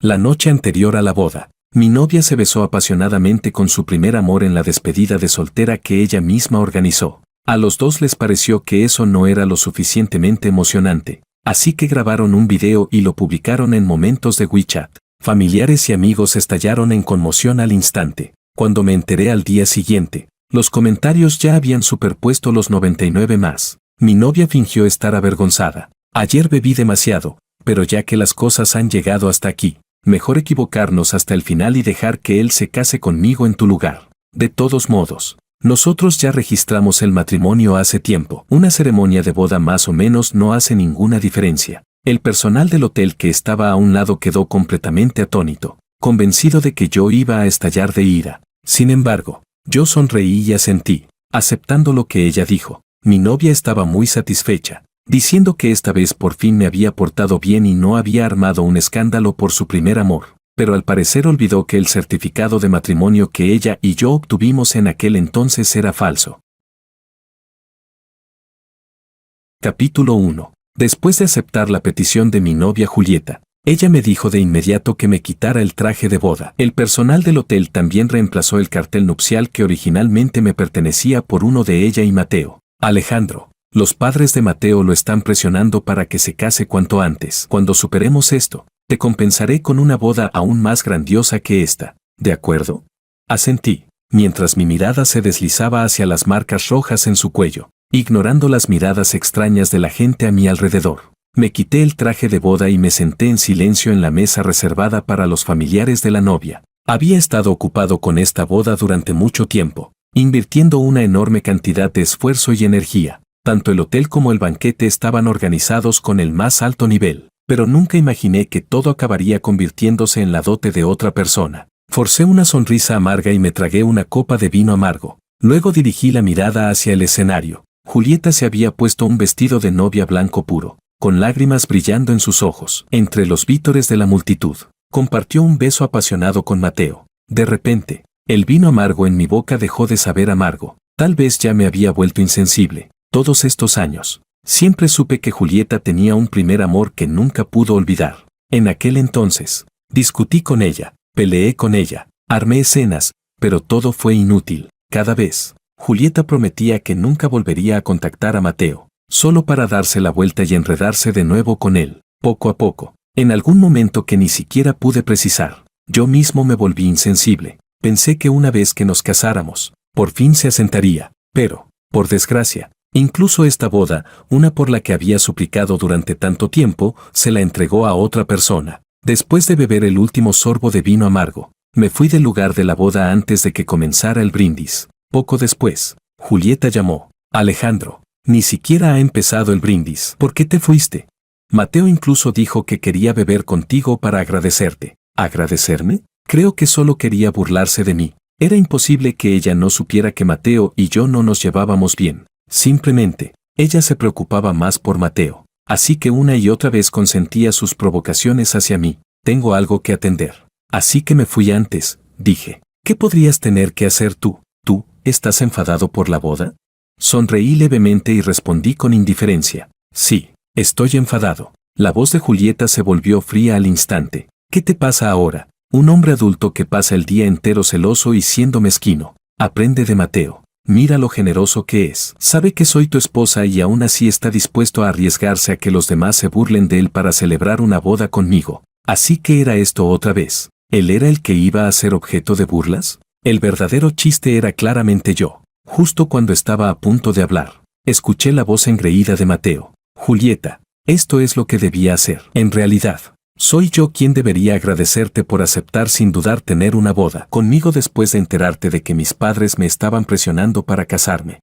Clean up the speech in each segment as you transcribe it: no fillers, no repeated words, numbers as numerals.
La noche anterior a la boda, mi novia se besó apasionadamente con su primer amor en la despedida de soltera que ella misma organizó. A los dos les pareció que eso no era lo suficientemente emocionante, así que grabaron un video y lo publicaron en momentos de WeChat. Familiares y amigos estallaron en conmoción al instante. Cuando me enteré al día siguiente, los comentarios ya habían superpuesto los 99 más. Mi novia fingió estar avergonzada. Ayer bebí demasiado, pero ya que las cosas han llegado hasta aquí, mejor equivocarnos hasta el final y dejar que él se case conmigo en tu lugar. De todos modos, nosotros ya registramos el matrimonio hace tiempo. Una ceremonia de boda más o menos no hace ninguna diferencia. El personal del hotel que estaba a un lado quedó completamente atónito, convencido de que yo iba a estallar de ira. Sin embargo, yo sonreí y asentí, aceptando lo que ella dijo. Mi novia estaba muy satisfecha, diciendo que esta vez por fin me había portado bien y no había armado un escándalo por su primer amor, pero al parecer olvidó que el certificado de matrimonio que ella y yo obtuvimos en aquel entonces era falso. Capítulo 1. Después de aceptar la petición de mi novia Julieta, ella me dijo de inmediato que me quitara el traje de boda. El personal del hotel también reemplazó el cartel nupcial que originalmente me pertenecía por uno de ella y Mateo. Alejandro, los padres de Mateo lo están presionando para que se case cuanto antes. Cuando superemos esto, te compensaré con una boda aún más grandiosa que esta. ¿De acuerdo? Asentí, mientras mi mirada se deslizaba hacia las marcas rojas en su cuello, ignorando las miradas extrañas de la gente a mi alrededor. Me quité el traje de boda y me senté en silencio en la mesa reservada para los familiares de la novia. Había estado ocupado con esta boda durante mucho tiempo, invirtiendo una enorme cantidad de esfuerzo y energía. Tanto el hotel como el banquete estaban organizados con el más alto nivel, pero nunca imaginé que todo acabaría convirtiéndose en la dote de otra persona. Forcé una sonrisa amarga y me tragué una copa de vino amargo. Luego dirigí la mirada hacia el escenario. Julieta se había puesto un vestido de novia blanco puro, con lágrimas brillando en sus ojos. Entre los vítores de la multitud, compartió un beso apasionado con Mateo. De repente, el vino amargo en mi boca dejó de saber amargo. Tal vez ya me había vuelto insensible. Todos estos años, siempre supe que Julieta tenía un primer amor que nunca pudo olvidar. En aquel entonces, discutí con ella, peleé con ella, armé escenas, pero todo fue inútil. Cada vez, Julieta prometía que nunca volvería a contactar a Mateo, solo para darse la vuelta y enredarse de nuevo con él. Poco a poco, en algún momento que ni siquiera pude precisar, yo mismo me volví insensible. Pensé que una vez que nos casáramos, por fin se asentaría, pero, por desgracia, incluso esta boda, una por la que había suplicado durante tanto tiempo, se la entregó a otra persona. Después de beber el último sorbo de vino amargo, me fui del lugar de la boda antes de que comenzara el brindis. Poco después, Julieta llamó. Alejandro, ni siquiera ha empezado el brindis. ¿Por qué te fuiste? Mateo incluso dijo que quería beber contigo para agradecerte. ¿Agradecerme? Creo que solo quería burlarse de mí. Era imposible que ella no supiera que Mateo y yo no nos llevábamos bien. Simplemente, ella se preocupaba más por Mateo. Así que una y otra vez consentía sus provocaciones hacia mí. Tengo algo que atender. Así que me fui antes, dije. ¿Qué podrías tener que hacer tú? ¿Tú, estás enfadado por la boda? Sonreí levemente y respondí con indiferencia. Sí, estoy enfadado. La voz de Julieta se volvió fría al instante. ¿Qué te pasa ahora? Un hombre adulto que pasa el día entero celoso y siendo mezquino. Aprende de Mateo. Mira lo generoso que es. Sabe que soy tu esposa y aún así está dispuesto a arriesgarse a que los demás se burlen de él para celebrar una boda conmigo. Así que era esto otra vez. ¿Él era el que iba a ser objeto de burlas? El verdadero chiste era claramente yo. Justo cuando estaba a punto de hablar, escuché la voz engreída de Mateo. Julieta, esto es lo que debía hacer. En realidad, soy yo quien debería agradecerte por aceptar sin dudar tener una boda conmigo después de enterarte de que mis padres me estaban presionando para casarme.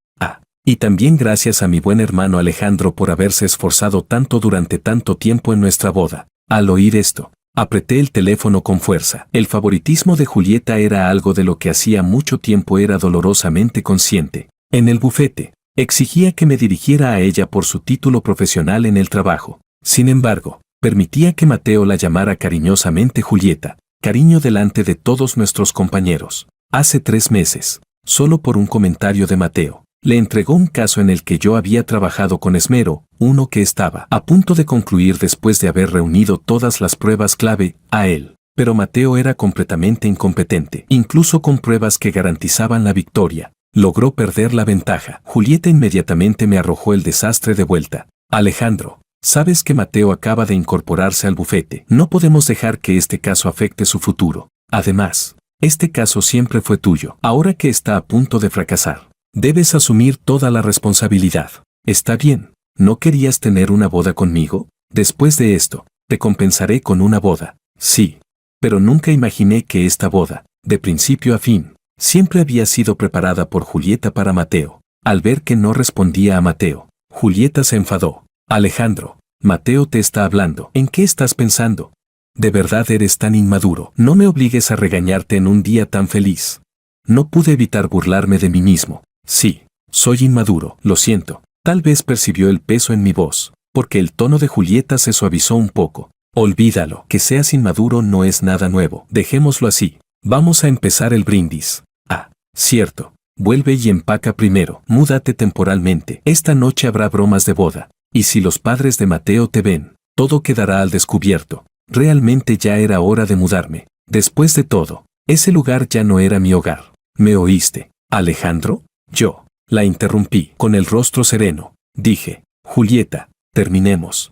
Y también gracias a mi buen hermano Alejandro por haberse esforzado tanto durante tanto tiempo en nuestra boda. Al oír esto, apreté el teléfono con fuerza. El favoritismo de Julieta era algo de lo que hacía mucho tiempo era dolorosamente consciente. En el bufete, exigía que me dirigiera a ella por su título profesional en el trabajo. Sin embargo, permitía que Mateo la llamara cariñosamente Julieta, cariño delante de todos nuestros compañeros. Hace 3 meses, solo por un comentario de Mateo, le entregó un caso en el que yo había trabajado con esmero, uno que estaba a punto de concluir después de haber reunido todas las pruebas clave, a él. Pero Mateo era completamente incompetente. Incluso con pruebas que garantizaban la victoria, logró perder la ventaja. Julieta inmediatamente me arrojó el desastre de vuelta. Alejandro, sabes que Mateo acaba de incorporarse al bufete. No podemos dejar que este caso afecte su futuro. Además, este caso siempre fue tuyo. Ahora que está a punto de fracasar, debes asumir toda la responsabilidad. Está bien, ¿no querías tener una boda conmigo? Después de esto, te compensaré con una boda. Sí, pero nunca imaginé que esta boda, de principio a fin, siempre había sido preparada por Julieta para Mateo. Al ver que no respondía a Mateo, Julieta se enfadó. Alejandro, Mateo te está hablando. ¿En qué estás pensando? De verdad eres tan inmaduro. No me obligues a regañarte en un día tan feliz. No pude evitar burlarme de mí mismo. Sí, soy inmaduro, lo siento. Tal vez percibió el peso en mi voz, porque el tono de Julieta se suavizó un poco. Olvídalo, que seas inmaduro no es nada nuevo. Dejémoslo así. Vamos a empezar el brindis. Ah, cierto. Vuelve y empaca primero. Múdate temporalmente. Esta noche habrá bromas de boda. Y si los padres de Mateo te ven, todo quedará al descubierto. Realmente ya era hora de mudarme. Después de todo, ese lugar ya no era mi hogar. ¿Me oíste, Alejandro? Yo la interrumpí con el rostro sereno. Dije, Julieta, terminemos.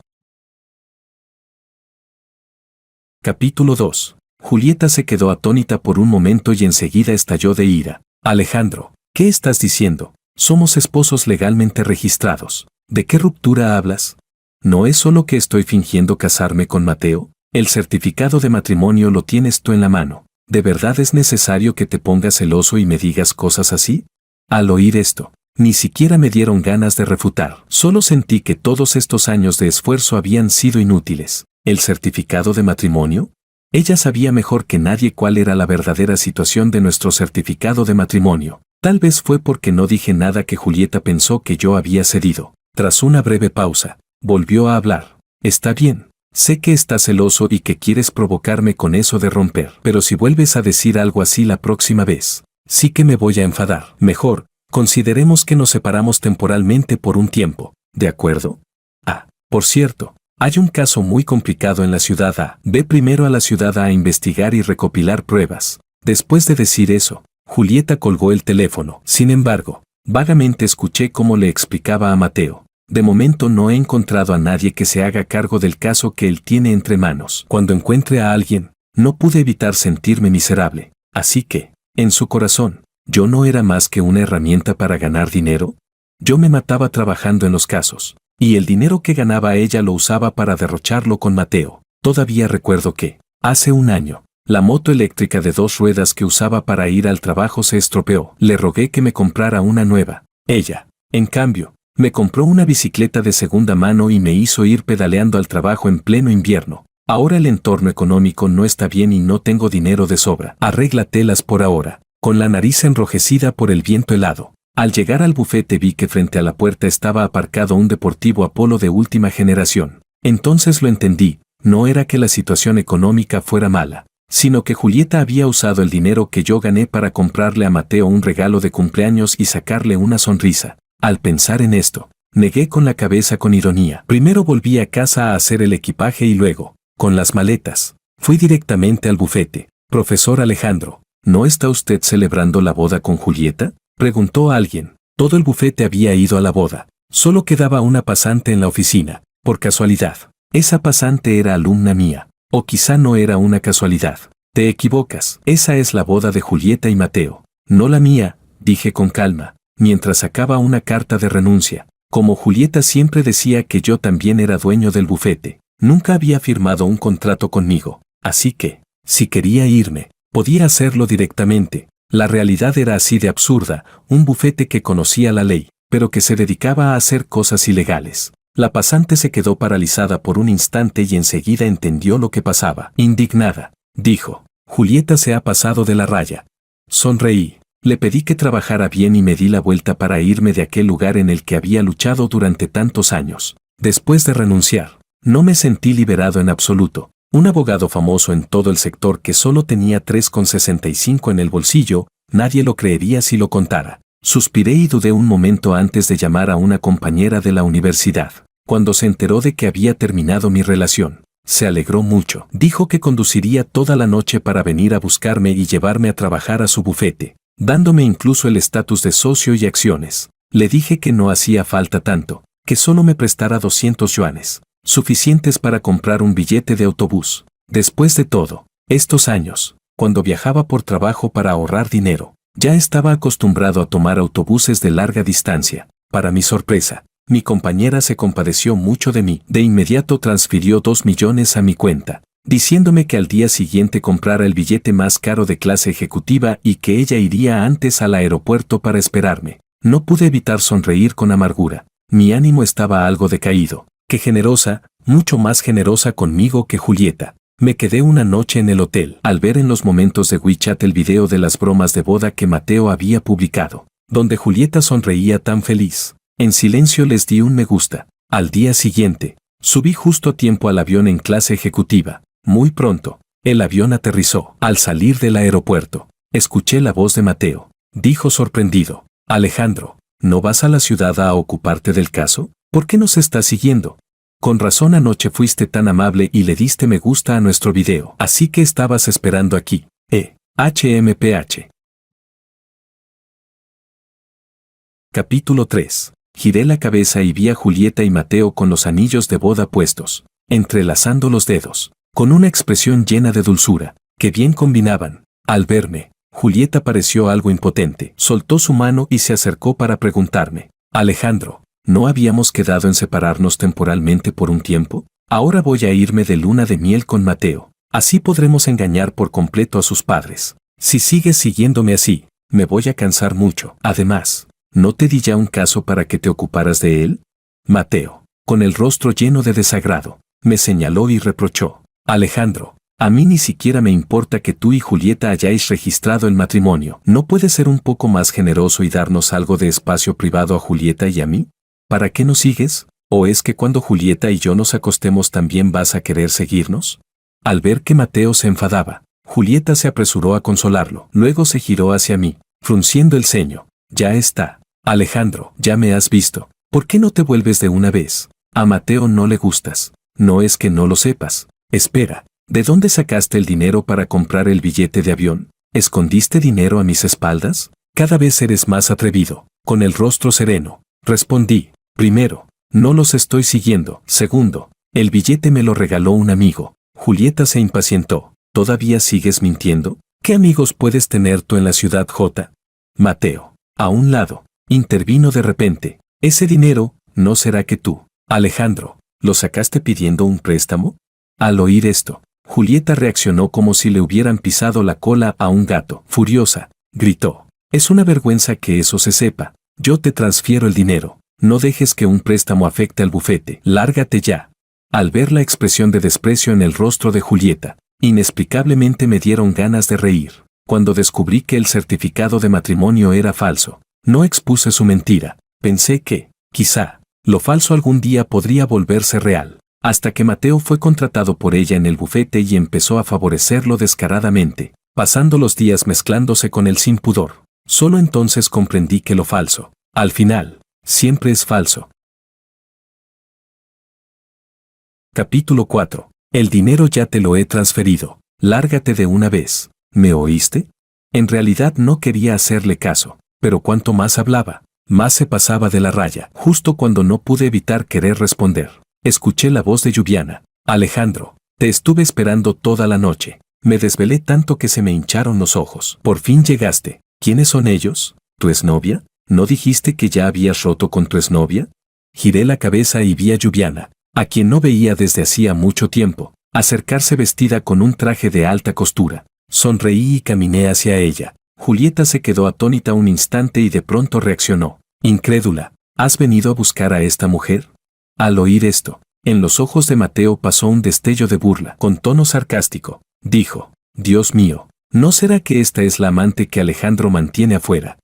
Capítulo 2. Julieta se quedó atónita por un momento y enseguida estalló de ira. Alejandro, ¿qué estás diciendo? Somos esposos legalmente registrados. ¿De qué ruptura hablas? ¿No es solo que estoy fingiendo casarme con Mateo? El certificado de matrimonio lo tienes tú en la mano. ¿De verdad es necesario que te pongas celoso y me digas cosas así? Al oír esto, ni siquiera me dieron ganas de refutar. Solo sentí que todos estos años de esfuerzo habían sido inútiles. ¿El certificado de matrimonio? Ella sabía mejor que nadie cuál era la verdadera situación de nuestro certificado de matrimonio. Tal vez fue porque no dije nada que Julieta pensó que yo había cedido. Tras una breve pausa, volvió a hablar. Está bien. Sé que estás celoso y que quieres provocarme con eso de romper. Pero si vuelves a decir algo así la próxima vez, sí que me voy a enfadar. Mejor, consideremos que nos separamos temporalmente por un tiempo. ¿De acuerdo? Ah, por cierto, hay un caso muy complicado en la ciudad A. Ve primero a la ciudad A a investigar y recopilar pruebas. Después de decir eso, Julieta colgó el teléfono. Sin embargo, vagamente escuché cómo le explicaba a Mateo. De momento no he encontrado a nadie que se haga cargo del caso que él tiene entre manos. Cuando encuentre a alguien, no pude evitar sentirme miserable. Así que, en su corazón, ¿yo no era más que una herramienta para ganar dinero? Yo me mataba trabajando en los casos, y el dinero que ganaba ella lo usaba para derrocharlo con Mateo. Todavía recuerdo que, hace un año, la moto eléctrica de 2 ruedas que usaba para ir al trabajo se estropeó. Le rogué que me comprara una nueva. Ella, en cambio, me compró una bicicleta de segunda mano y me hizo ir pedaleando al trabajo en pleno invierno. Ahora el entorno económico no está bien y no tengo dinero de sobra. Arréglatelas por ahora. Con la nariz enrojecida por el viento helado. Al llegar al bufete vi que frente a la puerta estaba aparcado un deportivo Apolo de última generación. Entonces lo entendí, no era que la situación económica fuera mala, sino que Julieta había usado el dinero que yo gané para comprarle a Mateo un regalo de cumpleaños y sacarle una sonrisa. Al pensar en esto, negué con la cabeza con ironía. Primero volví a casa a hacer el equipaje y luego, con las maletas, fui directamente al bufete. Profesor Alejandro, ¿no está usted celebrando la boda con Julieta? Preguntó alguien. Todo el bufete había ido a la boda. Solo quedaba una pasante en la oficina. Por casualidad, esa pasante era alumna mía. O quizá no era una casualidad. Te equivocas. Esa es la boda de Julieta y Mateo. No la mía, dije con calma, mientras sacaba una carta de renuncia. Como Julieta siempre decía que yo también era dueño del bufete, nunca había firmado un contrato conmigo. Así que, si quería irme, podía hacerlo directamente. La realidad era así de absurda, un bufete que conocía la ley, pero que se dedicaba a hacer cosas ilegales. La pasante se quedó paralizada por un instante y enseguida entendió lo que pasaba. Indignada, dijo, Julieta se ha pasado de la raya. Sonreí, le pedí que trabajara bien y me di la vuelta para irme de aquel lugar en el que había luchado durante tantos años. Después de renunciar, no me sentí liberado en absoluto. Un abogado famoso en todo el sector que solo tenía 3,65 en el bolsillo, nadie lo creería si lo contara. Suspiré y dudé un momento antes de llamar a una compañera de la universidad. Cuando se enteró de que había terminado mi relación, Se alegró mucho. Dijo que conduciría toda la noche para venir a buscarme y llevarme a trabajar a su bufete, dándome incluso el estatus de socio y acciones. Le dije que no hacía falta tanto, que solo me prestara 200 yuanes, suficientes para comprar un billete de autobús. Después de todo, estos años, cuando viajaba por trabajo para ahorrar dinero, ya estaba acostumbrado a tomar autobuses de larga distancia. Para mi sorpresa, mi compañera se compadeció mucho de mí. De inmediato transfirió 2 millones a mi cuenta, diciéndome que al día siguiente comprara el billete más caro de clase ejecutiva y que ella iría antes al aeropuerto para esperarme. No pude evitar sonreír con amargura. Mi ánimo estaba algo decaído. Qué generosa, mucho más generosa conmigo que Julieta. Me quedé una noche en el hotel al ver en los momentos de WeChat el video de las bromas de boda que Mateo había publicado, donde Julieta sonreía tan feliz. En silencio les di un me gusta. Al día siguiente, subí justo a tiempo al avión en clase ejecutiva. Muy pronto, el avión aterrizó. Al salir del aeropuerto, escuché la voz de Mateo. Dijo sorprendido: Alejandro, ¿no vas a la ciudad a ocuparte del caso? ¿Por qué nos estás siguiendo? Con razón anoche fuiste tan amable y le diste me gusta a nuestro video. Así que estabas esperando aquí. HMPH. Capítulo 3. Giré la cabeza y vi a Julieta y Mateo con los anillos de boda puestos, entrelazando los dedos, con una expresión llena de dulzura, que bien combinaban. Al verme, Julieta pareció algo impotente. Soltó su mano y se acercó para preguntarme: Alejandro, ¿no habíamos quedado en separarnos temporalmente por un tiempo? Ahora voy a irme de luna de miel con Mateo. Así podremos engañar por completo a sus padres. Si sigues siguiéndome así, me voy a cansar mucho. Además, ¿no te di ya un caso para que te ocuparas de él? Mateo, con el rostro lleno de desagrado, me señaló y reprochó: Alejandro, a mí ni siquiera me importa que tú y Julieta hayáis registrado el matrimonio. ¿No puedes ser un poco más generoso y darnos algo de espacio privado a Julieta y a mí? ¿Para qué nos sigues? ¿O es que cuando Julieta y yo nos acostemos también vas a querer seguirnos? Al ver que Mateo se enfadaba, Julieta se apresuró a consolarlo. Luego se giró hacia mí, frunciendo el ceño. Ya está. Alejandro, ya me has visto. ¿Por qué no te vuelves de una vez? A Mateo no le gustas. No es que no lo sepas. Espera, ¿de dónde sacaste el dinero para comprar el billete de avión? ¿Escondiste dinero a mis espaldas? Cada vez eres más atrevido. Con el rostro sereno, respondí: primero, no los estoy siguiendo. Segundo, el billete me lo regaló un amigo. Julieta se impacientó. ¿Todavía sigues mintiendo? ¿Qué amigos puedes tener tú en la ciudad, J? Mateo, a un lado, intervino de repente: ese dinero, ¿no será que tú, Alejandro, lo sacaste pidiendo un préstamo? Al oír esto, Julieta reaccionó como si le hubieran pisado la cola a un gato. Furiosa, gritó: es una vergüenza que eso se sepa. Yo te transfiero el dinero. No dejes que un préstamo afecte al bufete. Lárgate ya. Al ver la expresión de desprecio en el rostro de Julieta, inexplicablemente me dieron ganas de reír. Cuando descubrí que el certificado de matrimonio era falso, no expuse su mentira. Pensé que, quizá, lo falso algún día podría volverse real. Hasta que Mateo fue contratado por ella en el bufete y empezó a favorecerlo descaradamente, pasando los días mezclándose con él sin pudor. Solo entonces comprendí que lo falso, al final, siempre es falso. Capítulo 4. El dinero ya te lo he transferido. Lárgate de una vez. ¿Me oíste? En realidad no quería hacerle caso, pero cuanto más hablaba, más se pasaba de la raya. Justo cuando no pude evitar querer responder, escuché la voz de Lluviana: Alejandro, te estuve esperando toda la noche. Me desvelé tanto que se me hincharon los ojos. Por fin llegaste. ¿Quiénes son ellos? ¿Tu exnovia? ¿No dijiste que ya habías roto con tu exnovia? Giré la cabeza y vi a Lluviana, a quien no veía desde hacía mucho tiempo, acercarse vestida con un traje de alta costura. Sonreí y caminé hacia ella. Julieta se quedó atónita un instante y de pronto reaccionó. Incrédula: ¿has venido a buscar a esta mujer? Al oír esto, en los ojos de Mateo pasó un destello de burla. Con tono sarcástico, dijo: Dios mío, ¿no será que esta es la amante que Alejandro mantiene afuera?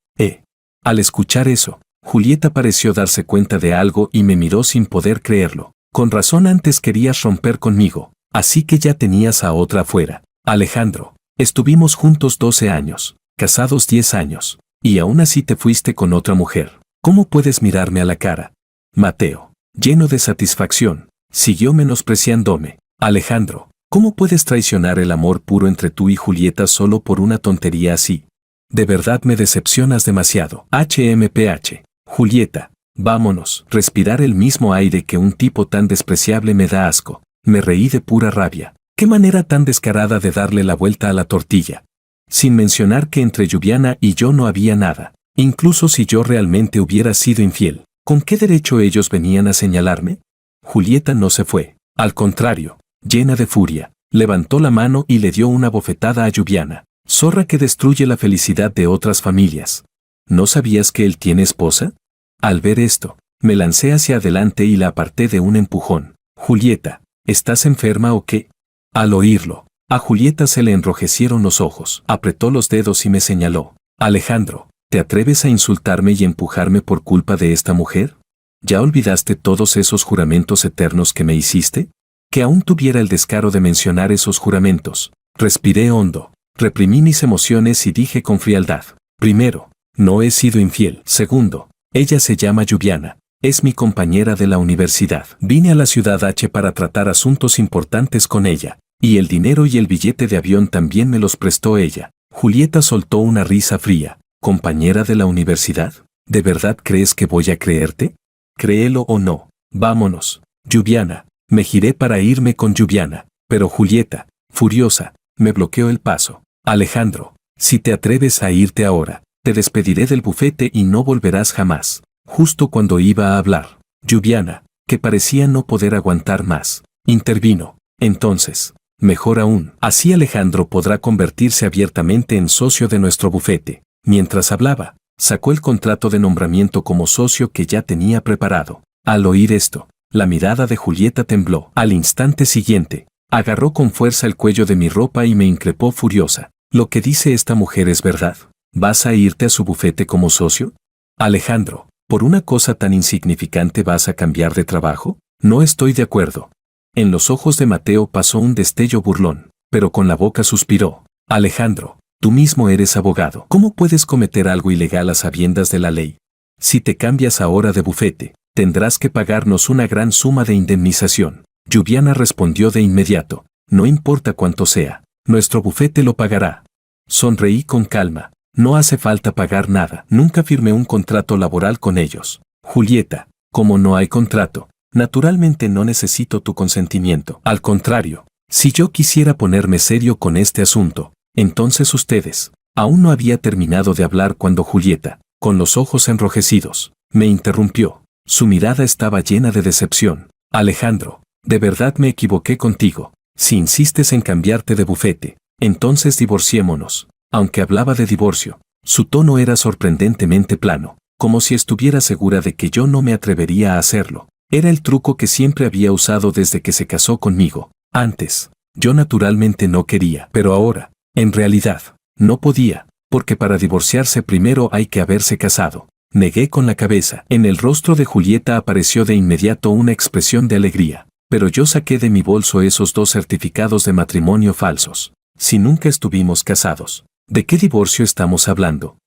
Al escuchar eso, Julieta pareció darse cuenta de algo y me miró sin poder creerlo. Con razón antes querías romper conmigo, así que ya tenías a otra afuera. Alejandro, estuvimos juntos 12 años, casados 10 años, y aún así te fuiste con otra mujer. ¿Cómo puedes mirarme a la cara? Mateo, lleno de satisfacción, siguió menospreciándome. Alejandro, ¿cómo puedes traicionar el amor puro entre tú y Julieta solo por una tontería así? De verdad me decepcionas demasiado. HMPH. Julieta, vámonos. Respirar el mismo aire que un tipo tan despreciable me da asco. Me reí de pura rabia. Qué manera tan descarada de darle la vuelta a la tortilla. Sin mencionar que entre Lluviana y yo no había nada. Incluso si yo realmente hubiera sido infiel, ¿con qué derecho ellos venían a señalarme? Julieta no se fue. Al contrario, llena de furia, levantó la mano y le dio una bofetada a Lluviana. Zorra que destruye la felicidad de otras familias. ¿No sabías que él tiene esposa? Al ver esto, me lancé hacia adelante y la aparté de un empujón. Julieta, ¿estás enferma o qué? Al oírlo, a Julieta se le enrojecieron los ojos, apretó los dedos y me señaló. Alejandro, ¿te atreves a insultarme y empujarme por culpa de esta mujer? ¿Ya olvidaste todos esos juramentos eternos que me hiciste? Que aún tuviera el descaro de mencionar esos juramentos. Respiré hondo, reprimí mis emociones y dije con frialdad. Primero, no he sido infiel. Segundo, ella se llama Lluviana. Es mi compañera de la universidad. Vine a la ciudad H para tratar asuntos importantes con ella. Y el dinero y el billete de avión también me los prestó ella. Julieta soltó una risa fría. ¿Compañera de la universidad? ¿De verdad crees que voy a creerte? Créelo o no. Vámonos. Lluviana. Me giré para irme con Lluviana. Pero Julieta, furiosa, me bloqueó el paso. Alejandro, si te atreves a irte ahora, te despediré del bufete y no volverás jamás. Justo cuando iba a hablar, Lluviana, que parecía no poder aguantar más, intervino. Entonces, mejor aún, así Alejandro podrá convertirse abiertamente en socio de nuestro bufete. Mientras hablaba, sacó el contrato de nombramiento como socio que ya tenía preparado. Al oír esto, la mirada de Julieta tembló. Al instante siguiente, agarró con fuerza el cuello de mi ropa y me increpó furiosa. ¿Lo que dice esta mujer es verdad? ¿Vas a irte a su bufete como socio? Alejandro, ¿por una cosa tan insignificante vas a cambiar de trabajo? No estoy de acuerdo. En los ojos de Mateo pasó un destello burlón, pero con la boca suspiró. Alejandro, tú mismo eres abogado. ¿Cómo puedes cometer algo ilegal a sabiendas de la ley? Si te cambias ahora de bufete, tendrás que pagarnos una gran suma de indemnización. Lluviana respondió de inmediato. No importa cuánto sea, nuestro bufete lo pagará. Sonreí con calma. No hace falta pagar nada. Nunca firmé un contrato laboral con ellos. Julieta, como no hay contrato, naturalmente no necesito tu consentimiento. Al contrario, si yo quisiera ponerme serio con este asunto, entonces ustedes. Aún no había terminado de hablar cuando Julieta, con los ojos enrojecidos, me interrumpió. Su mirada estaba llena de decepción. Alejandro, de verdad me equivoqué contigo. Si insistes en cambiarte de bufete, entonces divorciémonos. Aunque hablaba de divorcio, su tono era sorprendentemente plano, como si estuviera segura de que yo no me atrevería a hacerlo. Era el truco que siempre había usado desde que se casó conmigo. Antes, yo naturalmente no quería, pero ahora, en realidad, no podía, porque para divorciarse primero hay que haberse casado. Negué con la cabeza. En el rostro de Julieta apareció de inmediato una expresión de alegría, pero yo saqué de mi bolso esos 2 certificados de matrimonio falsos. Si nunca estuvimos casados, ¿de qué divorcio estamos hablando?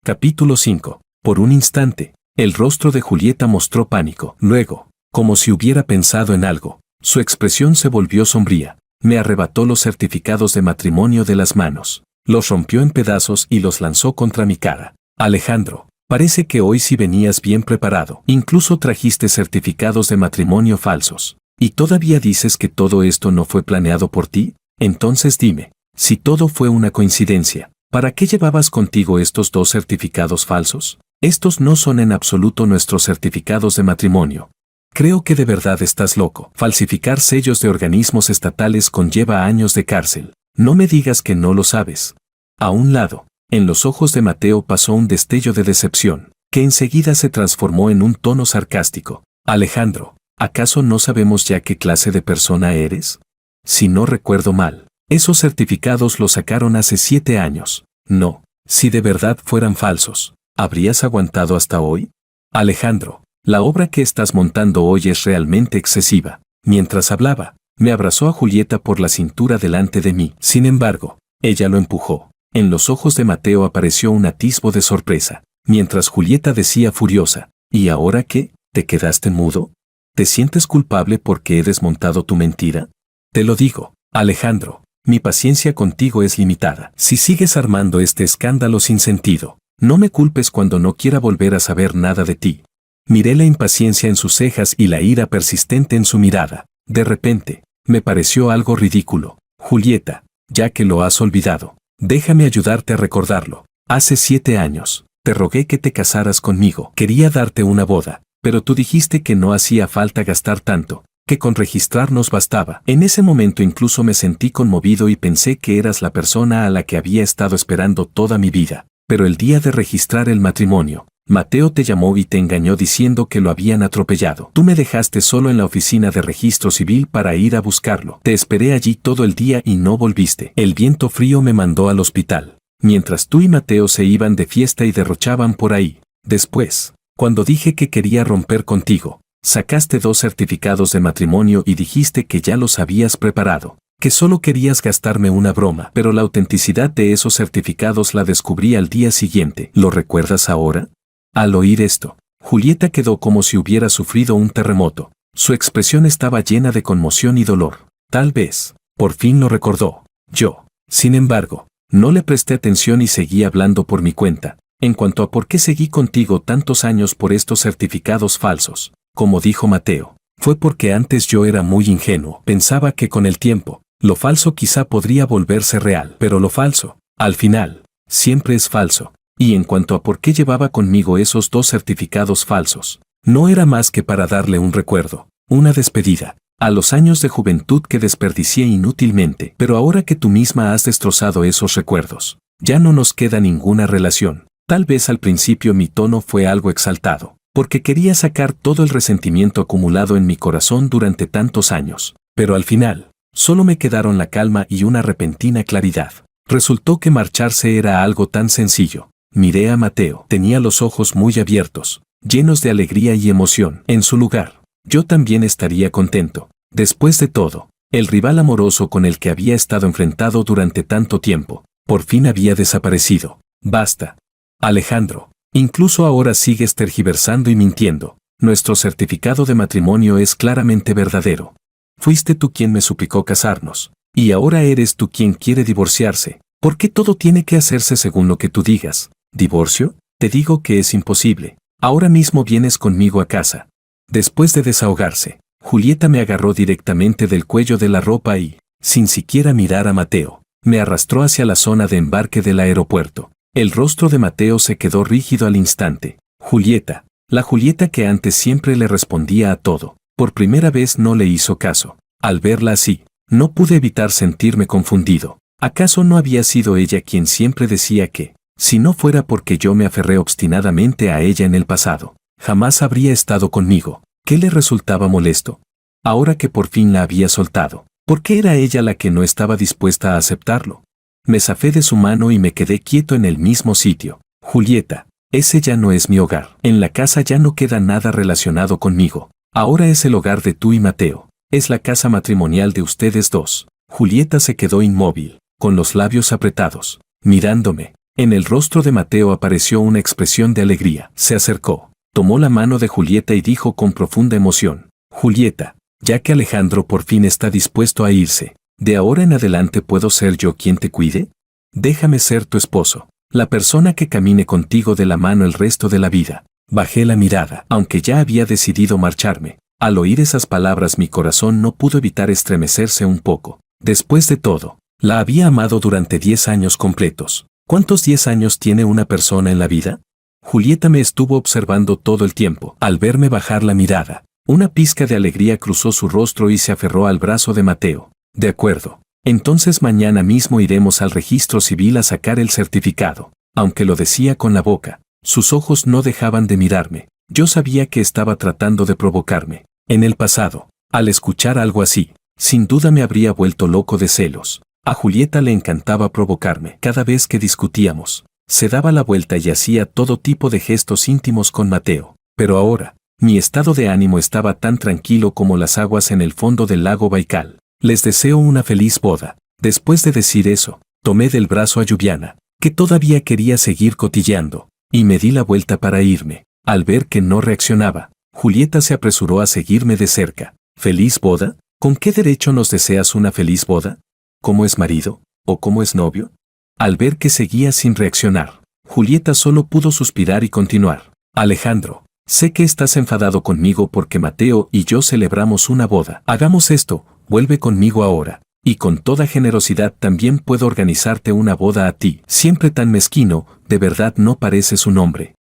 Capítulo 5. Por un instante, el rostro de Julieta mostró pánico. Luego, como si hubiera pensado en algo, su expresión se volvió sombría. Me arrebató los certificados de matrimonio de las manos, los rompió en pedazos y los lanzó contra mi cara. Alejandro, parece que hoy sí venías bien preparado. Incluso trajiste certificados de matrimonio falsos. ¿Y todavía dices que todo esto no fue planeado por ti? Entonces dime, si todo fue una coincidencia, ¿para qué llevabas contigo estos 2 certificados falsos? Estos no son en absoluto nuestros certificados de matrimonio. Creo que de verdad estás loco. Falsificar sellos de organismos estatales conlleva años de cárcel. No me digas que no lo sabes. A un lado, en los ojos de Mateo pasó un destello de decepción, que enseguida se transformó en un tono sarcástico. Alejandro, ¿acaso no sabemos ya qué clase de persona eres? Si no recuerdo mal, esos certificados los sacaron hace 7 años. No, si de verdad fueran falsos, ¿habrías aguantado hasta hoy? Alejandro, la obra que estás montando hoy es realmente excesiva. Mientras hablaba, me abrazó a Julieta por la cintura delante de mí. Sin embargo, ella lo empujó. En los ojos de Mateo apareció un atisbo de sorpresa, mientras Julieta decía furiosa, ¿y ahora qué? ¿Te quedaste mudo? ¿Te sientes culpable porque he desmontado tu mentira? Te lo digo, Alejandro, mi paciencia contigo es limitada. Si sigues armando este escándalo sin sentido, no me culpes cuando no quiera volver a saber nada de ti. Miré la impaciencia en sus cejas y la ira persistente en su mirada. De repente, me pareció algo ridículo. Julieta, ya que lo has olvidado, déjame ayudarte a recordarlo. Hace 7 años, te rogué que te casaras conmigo. Quería darte una boda, pero tú dijiste que no hacía falta gastar tanto, que con registrarnos bastaba. En ese momento incluso me sentí conmovido y pensé que eras la persona a la que había estado esperando toda mi vida. Pero el día de registrar el matrimonio, Mateo te llamó y te engañó diciendo que lo habían atropellado. Tú me dejaste solo en la oficina de registro civil para ir a buscarlo. Te esperé allí todo el día y no volviste. El viento frío me mandó al hospital, mientras tú y Mateo se iban de fiesta y derrochaban por ahí. Después, cuando dije que quería romper contigo, sacaste 2 certificados de matrimonio y dijiste que ya los habías preparado, que solo querías gastarme una broma, pero la autenticidad de esos certificados la descubrí al día siguiente. ¿Lo recuerdas ahora? Al oír esto, Julieta quedó como si hubiera sufrido un terremoto. Su expresión estaba llena de conmoción y dolor. Tal vez, por fin lo recordó. Yo, sin embargo, no le presté atención y seguí hablando por mi cuenta. En cuanto a por qué seguí contigo tantos años por estos certificados falsos, como dijo Mateo, fue porque antes yo era muy ingenuo. Pensaba que con el tiempo, lo falso quizá podría volverse real, pero lo falso, al final, siempre es falso. Y en cuanto a por qué llevaba conmigo esos 2 certificados falsos, no era más que para darle un recuerdo, una despedida, a los años de juventud que desperdicié inútilmente. Pero ahora que tú misma has destrozado esos recuerdos, ya no nos queda ninguna relación. Tal vez al principio mi tono fue algo exaltado, porque quería sacar todo el resentimiento acumulado en mi corazón durante tantos años, pero al final, solo me quedaron la calma y una repentina claridad. Resultó que marcharse era algo tan sencillo. Miré a Mateo. Tenía los ojos muy abiertos, llenos de alegría y emoción. En su lugar, yo también estaría contento. Después de todo, el rival amoroso con el que había estado enfrentado durante tanto tiempo, por fin había desaparecido. Basta. Alejandro, incluso ahora sigues tergiversando y mintiendo. Nuestro certificado de matrimonio es claramente verdadero. Fuiste tú quien me suplicó casarnos, y ahora eres tú quien quiere divorciarse. ¿Por qué todo tiene que hacerse según lo que tú digas? ¿Divorcio? Te digo que es imposible. Ahora mismo vienes conmigo a casa. Después de desahogarse, Julieta me agarró directamente del cuello de la ropa y, sin siquiera mirar a Mateo, me arrastró hacia la zona de embarque del aeropuerto. El rostro de Mateo se quedó rígido al instante. Julieta, la Julieta que antes siempre le respondía a todo, por primera vez no le hizo caso. Al verla así, no pude evitar sentirme confundido. ¿Acaso no había sido ella quien siempre decía que, si no fuera porque yo me aferré obstinadamente a ella en el pasado, jamás habría estado conmigo? ¿Qué le resultaba molesto? Ahora que por fin la había soltado, ¿por qué era ella la que no estaba dispuesta a aceptarlo? Me zafé de su mano y me quedé quieto en el mismo sitio. Julieta, ese ya no es mi hogar. En la casa ya no queda nada relacionado conmigo. Ahora es el hogar de tú y Mateo. Es la casa matrimonial de ustedes dos. Julieta se quedó inmóvil, con los labios apretados, mirándome. En el rostro de Mateo apareció una expresión de alegría. Se acercó, tomó la mano de Julieta y dijo con profunda emoción: Julieta, ya que Alejandro por fin está dispuesto a irse, ¿de ahora en adelante puedo ser yo quien te cuide? Déjame ser tu esposo, la persona que camine contigo de la mano el resto de la vida. Bajé la mirada, aunque ya había decidido marcharme. Al oír esas palabras mi corazón no pudo evitar estremecerse un poco. Después de todo, la había amado durante 10 años completos. ¿Cuántos 10 años tiene una persona en la vida? Julieta me estuvo observando todo el tiempo. Al verme bajar la mirada, una pizca de alegría cruzó su rostro y se aferró al brazo de Mateo. De acuerdo. Entonces mañana mismo iremos al registro civil a sacar el certificado. Aunque lo decía con la boca, sus ojos no dejaban de mirarme. Yo sabía que estaba tratando de provocarme. En el pasado, al escuchar algo así, sin duda me habría vuelto loco de celos. A Julieta le encantaba provocarme. Cada vez que discutíamos, se daba la vuelta y hacía todo tipo de gestos íntimos con Mateo. Pero ahora, mi estado de ánimo estaba tan tranquilo como las aguas en el fondo del lago Baikal. Les deseo una feliz boda. Después de decir eso, tomé del brazo a Lluviana, que todavía quería seguir cotilleando, y me di la vuelta para irme. Al ver que no reaccionaba, Julieta se apresuró a seguirme de cerca. ¿Feliz boda? ¿Con qué derecho nos deseas una feliz boda? ¿Cómo es marido? ¿O cómo es novio? Al ver que seguía sin reaccionar, Julieta solo pudo suspirar y continuar. Alejandro, sé que estás enfadado conmigo porque Mateo y yo celebramos una boda. Hagamos esto, vuelve conmigo ahora. Y con toda generosidad también puedo organizarte una boda a ti. Siempre tan mezquino, de verdad no pareces un hombre.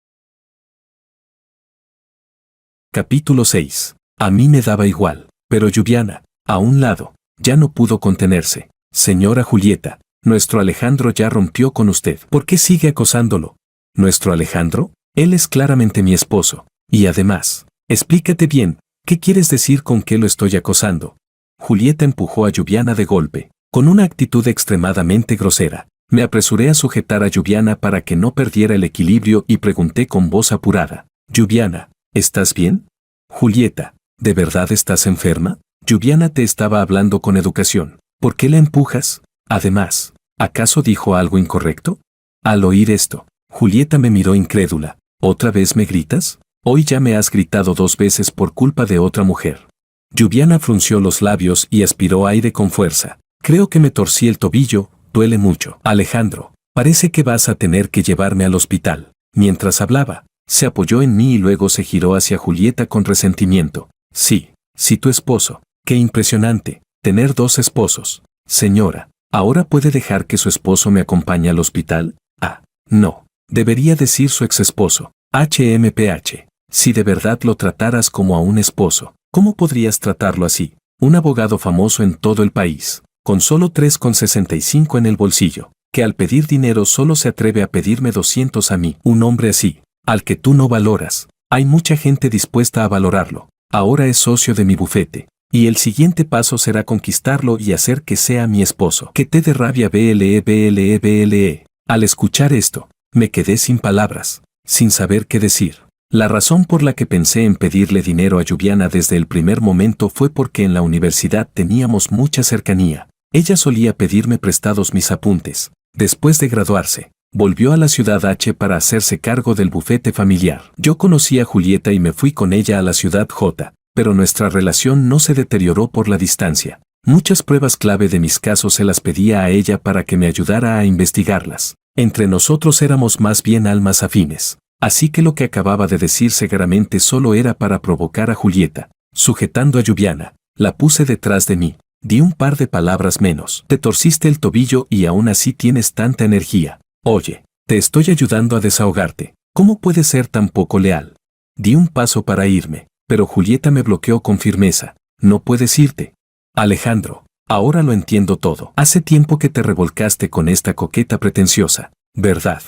Capítulo 6. A mí me daba igual, pero Lluviana, a un lado, ya no pudo contenerse. Señora Julieta, nuestro Alejandro ya rompió con usted. ¿Por qué sigue acosándolo? ¿Nuestro Alejandro? Él es claramente mi esposo. Y además, explícate bien, ¿qué quieres decir con que lo estoy acosando? Julieta empujó a Lluviana de golpe, con una actitud extremadamente grosera. Me apresuré a sujetar a Lluviana para que no perdiera el equilibrio y pregunté con voz apurada. Lluviana, ¿estás bien? Julieta, ¿de verdad estás enferma? Lluviana te estaba hablando con educación. ¿Por qué la empujas? Además, ¿acaso dijo algo incorrecto? Al oír esto, Julieta me miró incrédula. ¿Otra vez me gritas? Hoy ya me has gritado 2 veces por culpa de otra mujer. Lluviana frunció los labios y aspiró aire con fuerza. Creo que me torcí el tobillo, duele mucho. Alejandro, parece que vas a tener que llevarme al hospital. Mientras hablaba, se apoyó en mí y luego se giró hacia Julieta con resentimiento. Sí, tu esposo. Qué impresionante, tener 2 esposos. Señora, ¿ahora puede dejar que su esposo me acompañe al hospital? Ah, no. Debería decir su ex esposo. HMPH. Si de verdad lo trataras como a un esposo, ¿cómo podrías tratarlo así? Un abogado famoso en todo el país, con solo 3,65 en el bolsillo, que al pedir dinero solo se atreve a pedirme 200 a mí. Un hombre así, al que tú no valoras. Hay mucha gente dispuesta a valorarlo. Ahora es socio de mi bufete. Y el siguiente paso será conquistarlo y hacer que sea mi esposo. Que te dé rabia BLE. Al escuchar esto, me quedé sin palabras, sin saber qué decir. La razón por la que pensé en pedirle dinero a Lluviana desde el primer momento fue porque en la universidad teníamos mucha cercanía. Ella solía pedirme prestados mis apuntes. Después de graduarse, volvió a la ciudad H para hacerse cargo del bufete familiar. Yo conocí a Julieta y me fui con ella a la ciudad J. Pero nuestra relación no se deterioró por la distancia. Muchas pruebas clave de mis casos se las pedía a ella para que me ayudara a investigarlas. Entre nosotros éramos más bien almas afines. Así que lo que acababa de decir seguramente solo era para provocar a Julieta. Sujetando a Lluviana, la puse detrás de mí. Di un par de palabras menos. Te torciste el tobillo y aún así tienes tanta energía. Oye, te estoy ayudando a desahogarte. ¿Cómo puedes ser tan poco leal? Di un paso para irme. Pero Julieta me bloqueó con firmeza. No puedes irte. Alejandro, ahora lo entiendo todo. Hace tiempo que te revolcaste con esta coqueta pretenciosa, ¿verdad?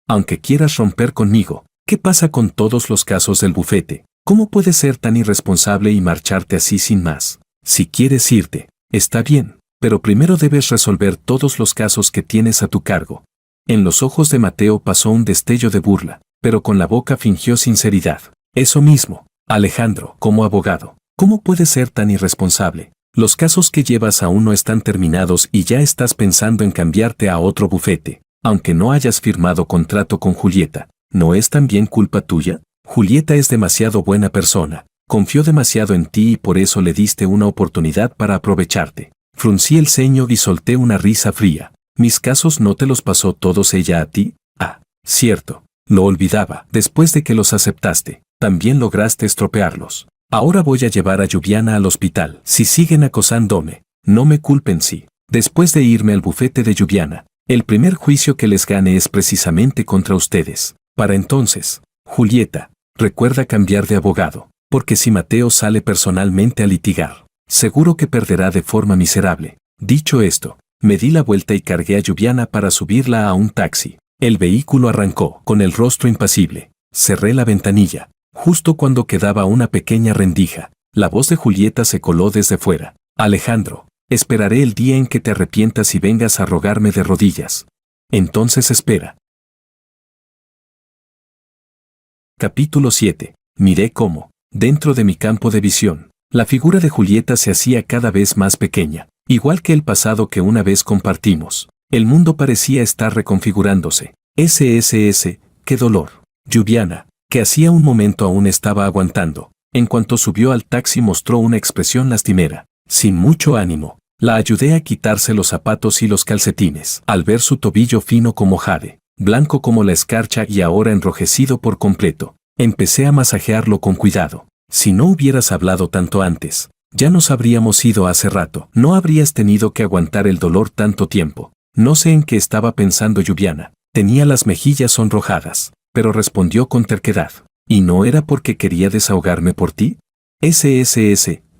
Aunque quieras romper conmigo, ¿qué pasa con todos los casos del bufete? ¿Cómo puedes ser tan irresponsable y marcharte así sin más? Si quieres irte, está bien, pero primero debes resolver todos los casos que tienes a tu cargo. En los ojos de Mateo pasó un destello de burla, pero con la boca fingió sinceridad. Eso mismo. Alejandro, como abogado, ¿cómo puedes ser tan irresponsable? Los casos que llevas aún no están terminados y ya estás pensando en cambiarte a otro bufete, aunque no hayas firmado contrato con Julieta. ¿No es también culpa tuya? Julieta es demasiado buena persona, confió demasiado en ti y por eso le diste una oportunidad para aprovecharte. Fruncí el ceño y solté una risa fría. ¿Mis casos no te los pasó todos ella a ti? Ah, cierto, lo olvidaba. Después de que los aceptaste, también lograste estropearlos. Ahora voy a llevar a Lluviana al hospital. Si siguen acosándome, no me culpen si, después de irme al bufete de Lluviana, el primer juicio que les gane es precisamente contra ustedes. Para entonces, Julieta, recuerda cambiar de abogado, porque si Mateo sale personalmente a litigar, seguro que perderá de forma miserable. Dicho esto, me di la vuelta y cargué a Lluviana para subirla a un taxi. El vehículo arrancó, con el rostro impasible. Cerré la ventanilla. Justo cuando quedaba una pequeña rendija, la voz de Julieta se coló desde fuera. Alejandro, esperaré el día en que te arrepientas y vengas a rogarme de rodillas. Entonces espera. Capítulo 7. Miré cómo, dentro de mi campo de visión, la figura de Julieta se hacía cada vez más pequeña, igual que el pasado que una vez compartimos. El mundo parecía estar reconfigurándose. SSS, qué dolor. Lluviana, que hacía un momento aún estaba aguantando, En cuanto subió al taxi mostró una expresión lastimera. Sin mucho ánimo, la ayudé a quitarse los zapatos y los calcetines. Al ver su tobillo fino como jade, blanco como la escarcha y ahora enrojecido por completo, empecé a masajearlo con cuidado. Si no hubieras hablado tanto antes, ya nos habríamos ido hace rato. No habrías tenido que aguantar el dolor tanto tiempo. No sé en qué estaba pensando Lluviana. Tenía las mejillas sonrojadas, pero respondió con terquedad. ¿Y no era porque quería desahogarme por ti?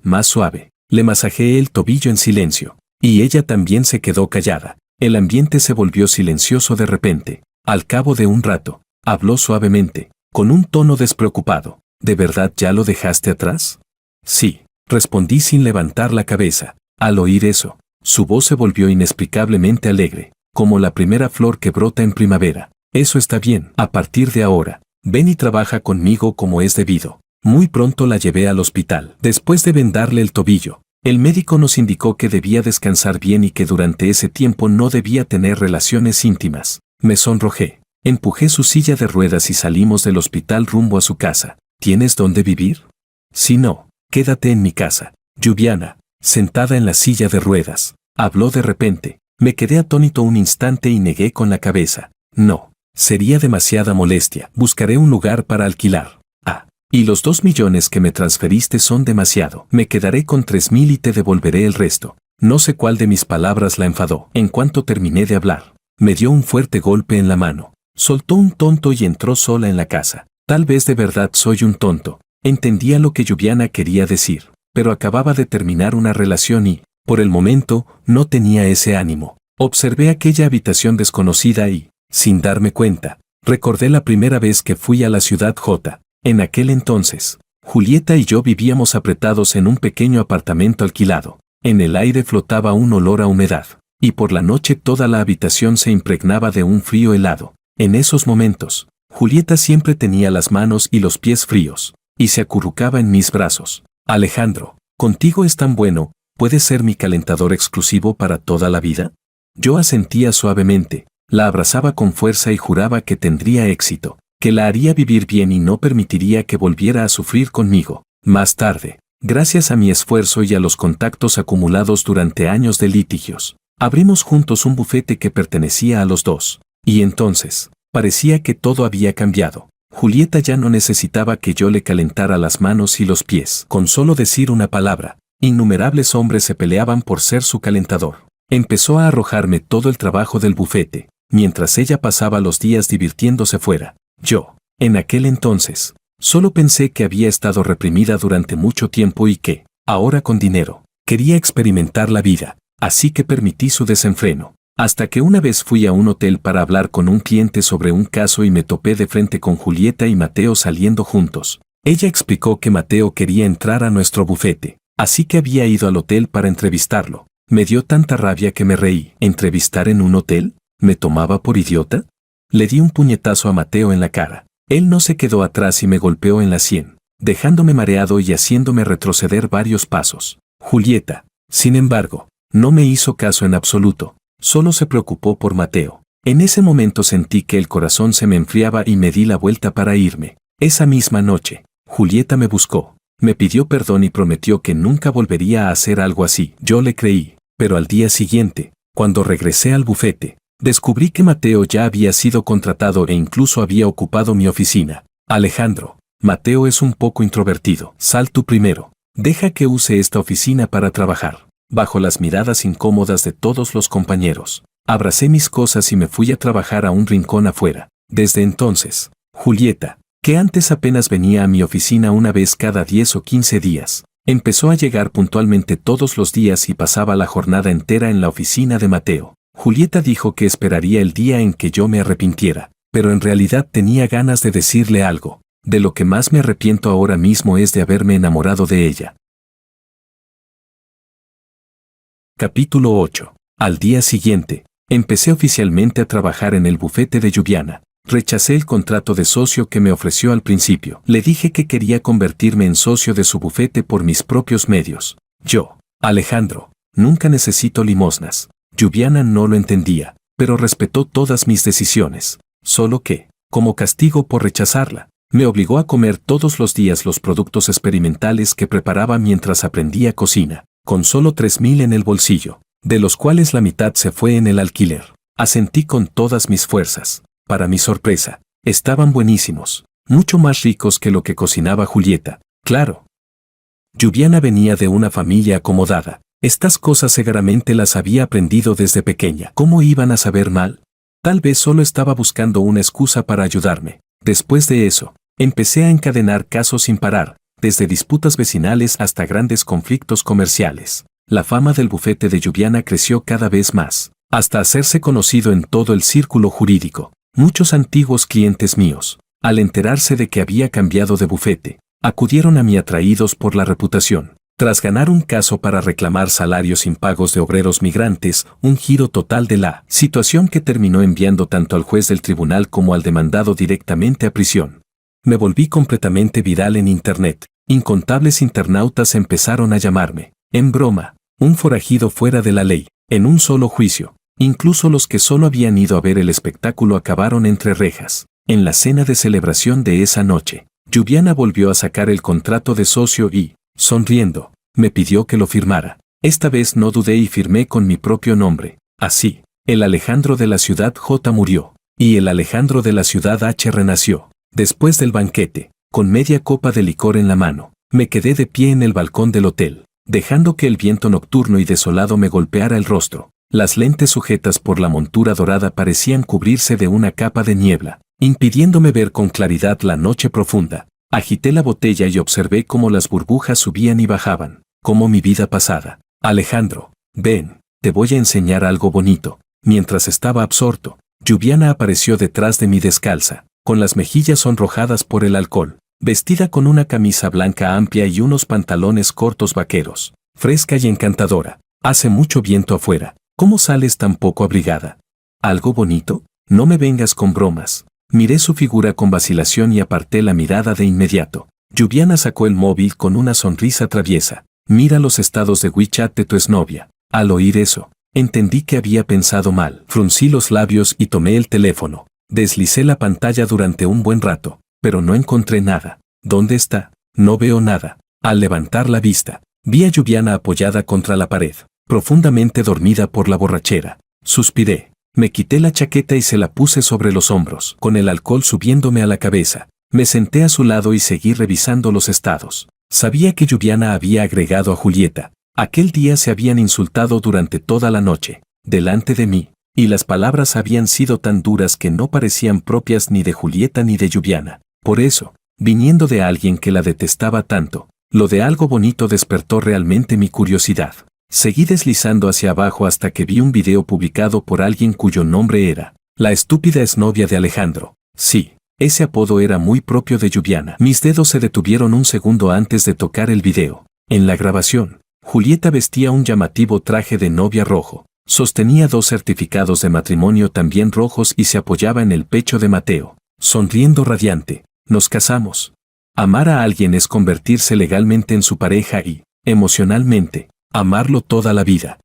Más suave. Le masajeé el tobillo en silencio. Y ella también se quedó callada. El ambiente se volvió silencioso de repente. Al cabo de un rato, habló suavemente, con un tono despreocupado. ¿De verdad ya lo dejaste atrás? Sí, respondí sin levantar la cabeza. Al oír eso, su voz se volvió inexplicablemente alegre, como la primera flor que brota en primavera. Eso está bien. A partir de ahora, ven y trabaja conmigo como es debido. Muy pronto la llevé al hospital. Después de vendarle el tobillo, el médico nos indicó que debía descansar bien y que durante ese tiempo no debía tener relaciones íntimas. Me sonrojé. Empujé su silla de ruedas y salimos del hospital rumbo a su casa. ¿Tienes dónde vivir? Si no, quédate en mi casa. Lluviana, sentada en la silla de ruedas, habló de repente. Me quedé atónito un instante y negué con la cabeza. No, sería demasiada molestia. Buscaré un lugar para alquilar. Y los 2 millones que me transferiste son demasiado. Me quedaré con 3.000 y te devolveré el resto. No sé cuál de mis palabras la enfadó. En cuanto terminé de hablar, me dio un fuerte golpe en la mano. Soltó un tonto y entró sola en la casa. Tal vez de verdad soy un tonto. Entendía lo que Lluviana quería decir, pero acababa de terminar una relación y, por el momento, no tenía ese ánimo. Observé aquella habitación desconocida y, sin darme cuenta, recordé la primera vez que fui a la ciudad J. En aquel entonces, Julieta y yo vivíamos apretados en un pequeño apartamento alquilado. En el aire flotaba un olor a humedad, y por la noche toda la habitación se impregnaba de un frío helado. En esos momentos, Julieta siempre tenía las manos y los pies fríos, y se acurrucaba en mis brazos. Alejandro, contigo es tan bueno, ¿puedes ser mi calentador exclusivo para toda la vida? Yo asentía suavemente, la abrazaba con fuerza y juraba que tendría éxito, que la haría vivir bien y no permitiría que volviera a sufrir conmigo. Más tarde, gracias a mi esfuerzo y a los contactos acumulados durante años de litigios, abrimos juntos un bufete que pertenecía a los dos. Y entonces, parecía que todo había cambiado. Julieta ya no necesitaba que yo le calentara las manos y los pies. Con solo decir una palabra, innumerables hombres se peleaban por ser su calentador. Empezó a arrojarme todo el trabajo del bufete, mientras ella pasaba los días divirtiéndose fuera. Yo, en aquel entonces, solo pensé que había estado reprimida durante mucho tiempo y que, ahora con dinero, quería experimentar la vida, así que permití su desenfreno. Hasta que una vez fui a un hotel para hablar con un cliente sobre un caso y me topé de frente con Julieta y Mateo saliendo juntos. Ella explicó que Mateo quería entrar a nuestro bufete, así que había ido al hotel para entrevistarlo. Me dio tanta rabia que me reí. ¿Entrevistar en un hotel? ¿Me tomaba por idiota? Le di un puñetazo a Mateo en la cara. Él no se quedó atrás y me golpeó en la sien, dejándome mareado y haciéndome retroceder varios pasos. Julieta, sin embargo, no me hizo caso en absoluto, solo se preocupó por Mateo. En ese momento sentí que el corazón se me enfriaba y me di la vuelta para irme. Esa misma noche, Julieta me buscó, me pidió perdón y prometió que nunca volvería a hacer algo así. Yo le creí, pero al día siguiente, cuando regresé al bufete, descubrí que Mateo ya había sido contratado e incluso había ocupado mi oficina. Alejandro, Mateo es un poco introvertido. Sal tú primero. Deja que use esta oficina para trabajar. Bajo las miradas incómodas de todos los compañeros, abracé mis cosas y me fui a trabajar a un rincón afuera. Desde entonces, Julieta, que antes apenas venía a mi oficina una vez cada 10 o 15 días, empezó a llegar puntualmente todos los días y pasaba la jornada entera en la oficina de Mateo. Julieta dijo que esperaría el día en que yo me arrepintiera, pero en realidad tenía ganas de decirle algo. De lo que más me arrepiento ahora mismo es de haberme enamorado de ella. Capítulo 8. Al día siguiente, empecé oficialmente a trabajar en el bufete de Lluviana. Rechacé el contrato de socio que me ofreció al principio. Le dije que quería convertirme en socio de su bufete por mis propios medios. Yo, Alejandro, nunca necesito limosnas. Lluviana no lo entendía, pero respetó todas mis decisiones. Solo que, como castigo por rechazarla, Me obligó a comer todos los días los productos experimentales que preparaba mientras aprendía cocina, con solo 3.000 en el bolsillo, de los cuales la mitad se fue en el alquiler. Asentí con todas mis fuerzas. Para mi sorpresa, estaban buenísimos, mucho más ricos que lo que cocinaba Julieta, claro. Lluviana venía de una familia acomodada. Estas cosas seguramente las había aprendido desde pequeña. ¿Cómo iban a saber mal? Tal vez solo estaba buscando una excusa para ayudarme. Después de eso, empecé a encadenar casos sin parar, desde disputas vecinales hasta grandes conflictos comerciales. La fama del bufete de Lluviana creció cada vez más, hasta hacerse conocido en todo el círculo jurídico. Muchos antiguos clientes míos, al enterarse de que había cambiado de bufete, acudieron a mí atraídos por la reputación. Tras ganar un caso para reclamar salarios impagos de obreros migrantes, un giro total de la situación que terminó enviando tanto al juez del tribunal como al demandado directamente a prisión. Me volví completamente viral en Internet. Incontables internautas empezaron a llamarme, en broma, un forajido fuera de la ley, en un solo juicio. Incluso los que solo habían ido a ver el espectáculo acabaron entre rejas. En la cena de celebración de esa noche, Lluviana volvió a sacar el contrato de socio y, sonriendo, me pidió que lo firmara. Esta vez no dudé y firmé con mi propio nombre. Así, el Alejandro de la ciudad J murió, y el Alejandro de la ciudad H renació. Después del banquete, con media copa de licor en la mano, me quedé de pie en el balcón del hotel, dejando que el viento nocturno y desolado me golpeara el rostro. Las lentes sujetas por la montura dorada parecían cubrirse de una capa de niebla, impidiéndome ver con claridad la noche profunda. Agité la botella y observé cómo las burbujas subían y bajaban, como mi vida pasada. Alejandro, ven, te voy a enseñar algo bonito. Mientras estaba absorto, Lluviana apareció detrás de mí descalza, con las mejillas sonrojadas por el alcohol, vestida con una camisa blanca amplia y unos pantalones cortos vaqueros, fresca y encantadora. Hace mucho viento afuera. ¿Cómo sales tan poco abrigada? ¿Algo bonito? No me vengas con bromas. Miré su figura con vacilación y aparté la mirada de inmediato. Lluviana sacó el móvil con una sonrisa traviesa. Mira los estados de WeChat de tu exnovia. Al oír eso, entendí que había pensado mal. Fruncí los labios y tomé el teléfono. Deslicé la pantalla durante un buen rato, pero no encontré nada. ¿Dónde está? No veo nada. Al levantar la vista, vi a Lluviana apoyada contra la pared, profundamente dormida por la borrachera. Suspiré. Me quité la chaqueta y se la puse sobre los hombros, con el alcohol subiéndome a la cabeza. Me senté a su lado y seguí revisando los estados. Sabía que Lluviana había agregado a Julieta. Aquel día se habían insultado durante toda la noche, delante de mí, y las palabras habían sido tan duras que no parecían propias ni de Julieta ni de Lluviana. Por eso, viniendo de alguien que la detestaba tanto, lo de algo bonito despertó realmente mi curiosidad. Seguí deslizando hacia abajo hasta que vi un video publicado por alguien cuyo nombre era la estúpida exnovia de Alejandro. Sí, ese apodo era muy propio de Lluviana. Mis dedos se detuvieron un segundo antes de tocar el video. En la grabación, Julieta vestía un llamativo traje de novia rojo, sostenía 2 certificados de matrimonio también rojos y se apoyaba en el pecho de Mateo, sonriendo radiante. Nos casamos. Amar a alguien es convertirse legalmente en su pareja y, emocionalmente, amarlo toda la vida.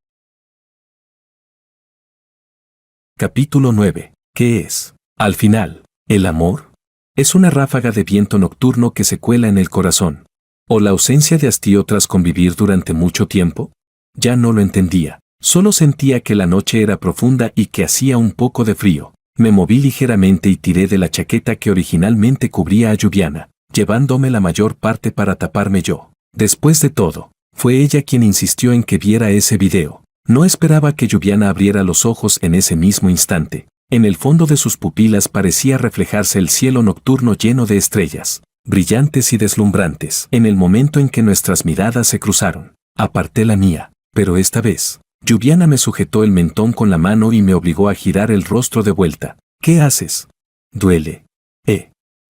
Capítulo 9. ¿Qué es? Al final, ¿el amor? ¿Es una ráfaga de viento nocturno que se cuela en el corazón? ¿O la ausencia de hastío tras convivir durante mucho tiempo? Ya no lo entendía. Solo sentía que la noche era profunda y que hacía un poco de frío. Me moví ligeramente y tiré de la chaqueta que originalmente cubría a Lluviana, llevándome la mayor parte para taparme yo. Después de todo, fue ella quien insistió en que viera ese video. No esperaba que Lluviana abriera los ojos en ese mismo instante. En el fondo de sus pupilas parecía reflejarse el cielo nocturno lleno de estrellas, brillantes y deslumbrantes. En el momento en que nuestras miradas se cruzaron, aparté la mía, pero esta vez, Lluviana me sujetó el mentón con la mano y me obligó a girar el rostro de vuelta. ¿Qué haces? Duele.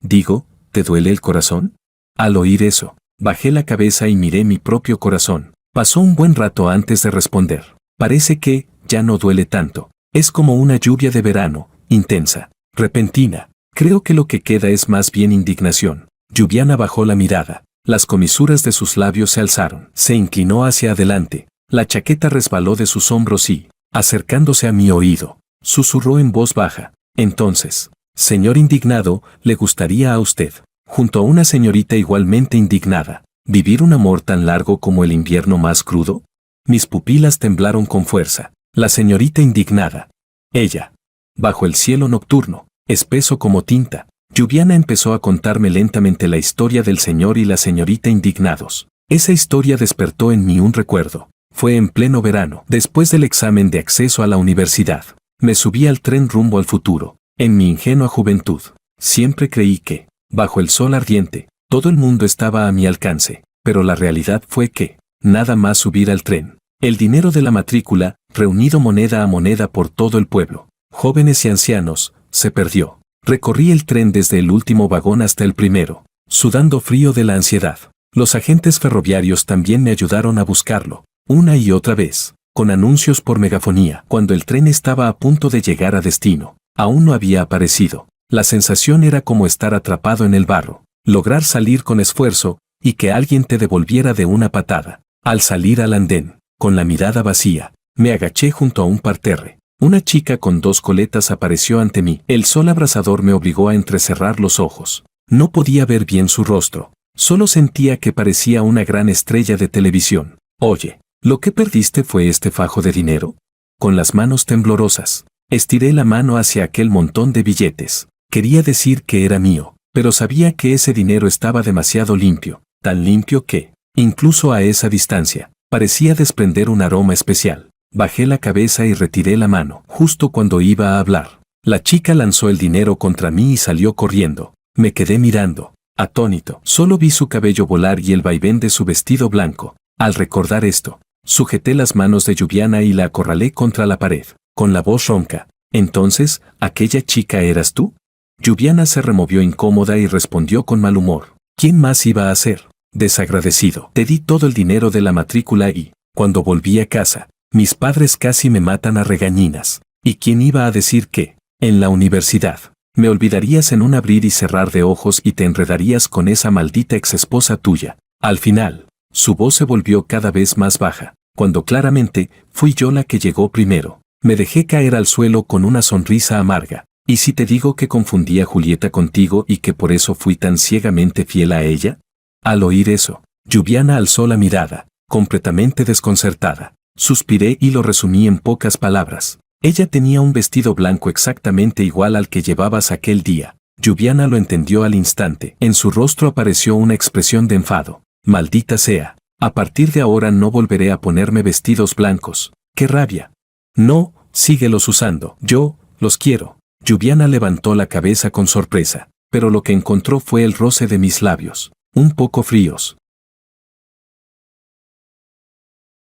Digo, ¿te duele el corazón? Al oír eso, bajé la cabeza y miré mi propio corazón. Pasó un buen rato antes de responder. Parece que, ya no duele tanto. Es como una lluvia de verano, intensa, repentina. Creo que lo que queda es más bien indignación. Lluviana bajó la mirada. Las comisuras de sus labios se alzaron. Se inclinó hacia adelante. La chaqueta resbaló de sus hombros y, acercándose a mi oído, susurró en voz baja. Entonces, señor indignado, ¿le gustaría a usted junto a una señorita igualmente indignada. ¿Vivir un amor tan largo como el invierno más crudo? Mis pupilas temblaron con fuerza. La señorita indignada. Ella. Bajo el cielo nocturno, espeso como tinta, Lluviana empezó a contarme lentamente la historia del señor y la señorita indignados. Esa historia despertó en mí un recuerdo. Fue en pleno verano, después del examen de acceso a la universidad. Me subí al tren rumbo al futuro. En mi ingenua juventud, siempre creí que, bajo el sol ardiente, todo el mundo estaba a mi alcance, pero la realidad fue que, nada más subir al tren, el dinero de la matrícula, reunido moneda a moneda por todo el pueblo, jóvenes y ancianos, se perdió. Recorrí el tren desde el último vagón hasta el primero, sudando frío de la ansiedad. Los agentes ferroviarios también me ayudaron a buscarlo, una y otra vez, con anuncios por megafonía. Cuando el tren estaba a punto de llegar a destino, aún no había aparecido. La sensación era como estar atrapado en el barro, lograr salir con esfuerzo, y que alguien te devolviera de una patada. Al salir al andén, con la mirada vacía, me agaché junto a un parterre. Una chica con 2 coletas apareció ante mí. El sol abrasador me obligó a entrecerrar los ojos. No podía ver bien su rostro. Solo sentía que parecía una gran estrella de televisión. Oye, ¿lo que perdiste fue este fajo de dinero? Con las manos temblorosas, estiré la mano hacia aquel montón de billetes. Quería decir que era mío, pero sabía que ese dinero estaba demasiado limpio, tan limpio que, incluso a esa distancia, parecía desprender un aroma especial. Bajé la cabeza y retiré la mano. Justo cuando iba a hablar, la chica lanzó el dinero contra mí y salió corriendo. Me quedé mirando, atónito. Solo vi su cabello volar y el vaivén de su vestido blanco. Al recordar esto, sujeté las manos de Lluviana y la acorralé contra la pared, con la voz ronca. ¿Entonces, aquella chica eras tú? Lluviana se removió incómoda y respondió con mal humor. ¿Quién más iba a ser? Desagradecido. Te di todo el dinero de la matrícula y, cuando volví a casa, mis padres casi me matan a regañinas. ¿Y quién iba a decir que, en la universidad, me olvidarías en un abrir y cerrar de ojos y te enredarías con esa maldita exesposa tuya? Al final, su voz se volvió cada vez más baja, cuando claramente fui yo la que llegó primero. Me dejé caer al suelo con una sonrisa amarga. ¿Y si te digo que confundí a Julieta contigo y que por eso fui tan ciegamente fiel a ella? Al oír eso, Lluviana alzó la mirada, completamente desconcertada. Suspiré y lo resumí en pocas palabras. Ella tenía un vestido blanco exactamente igual al que llevabas aquel día. Lluviana lo entendió al instante. En su rostro apareció una expresión de enfado. Maldita sea. A partir de ahora no volveré a ponerme vestidos blancos. ¡Qué rabia! No, síguelos usando. Yo, los quiero. Lluviana levantó la cabeza con sorpresa, pero lo que encontró fue el roce de mis labios, un poco fríos.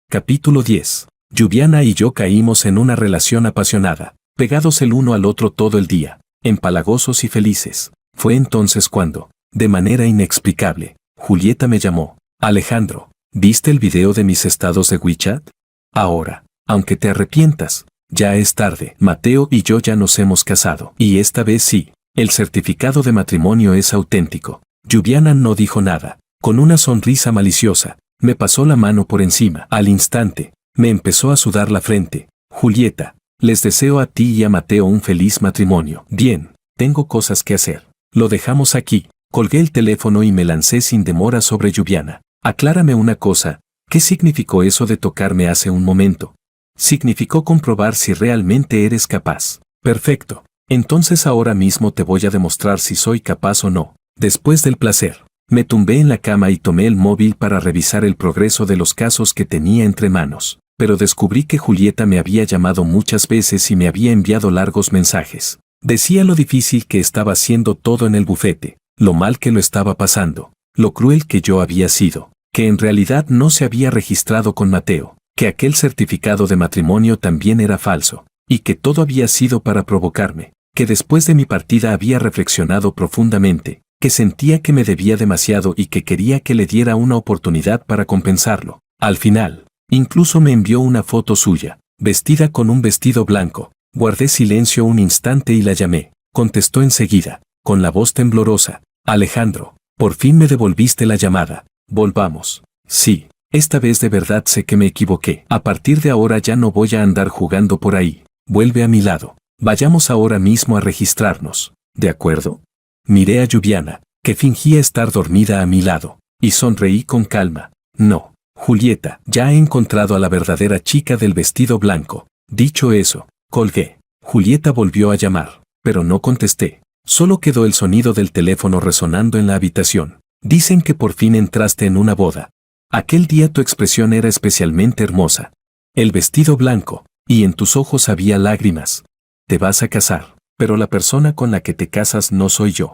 Capítulo 10. Lluviana y yo caímos en una relación apasionada, pegados el uno al otro todo el día, empalagosos y felices. Fue entonces cuando, de manera inexplicable, Julieta me llamó. Alejandro, ¿viste el video de mis estados de WeChat? Ahora, aunque te arrepientas, ya es tarde. Mateo y yo ya nos hemos casado. Y esta vez sí, el certificado de matrimonio es auténtico. Lluviana no dijo nada. Con una sonrisa maliciosa, me pasó la mano por encima. Al instante, me empezó a sudar la frente. Julieta, les deseo a ti y a Mateo un feliz matrimonio. Bien, tengo cosas que hacer. Lo dejamos aquí. Colgué el teléfono y me lancé sin demora sobre Lluviana. Aclárame una cosa, ¿qué significó eso de tocarme hace un momento? Significó comprobar si realmente eres capaz. Perfecto. Entonces ahora mismo te voy a demostrar si soy capaz o no. Después del placer, me tumbé en la cama y tomé el móvil para revisar el progreso de los casos que tenía entre manos. Pero descubrí que Julieta me había llamado muchas veces y me había enviado largos mensajes. Decía lo difícil que estaba haciendo todo en el bufete, lo mal que lo estaba pasando, lo cruel que yo había sido, que en realidad no se había registrado con Mateo, que aquel certificado de matrimonio también era falso, y que todo había sido para provocarme, que después de mi partida había reflexionado profundamente, que sentía que me debía demasiado y que quería que le diera una oportunidad para compensarlo. Al final, incluso me envió una foto suya, vestida con un vestido blanco. Guardé silencio un instante y la llamé. Contestó enseguida, con la voz temblorosa. Alejandro, por fin me devolviste la llamada. Volvamos. Sí, esta vez de verdad sé que me equivoqué. A partir de ahora ya no voy a andar jugando por ahí. Vuelve a mi lado. Vayamos ahora mismo a registrarnos. ¿De acuerdo? Miré a Lluviana, que fingía estar dormida a mi lado, y sonreí con calma. No, Julieta, ya he encontrado a la verdadera chica del vestido blanco. Dicho eso, colgué. Julieta volvió a llamar, pero no contesté. Solo quedó el sonido del teléfono resonando en la habitación. Dicen que por fin entraste en una boda. Aquel día tu expresión era especialmente hermosa. El vestido blanco, y en tus ojos había lágrimas. Te vas a casar, pero la persona con la que te casas no soy yo.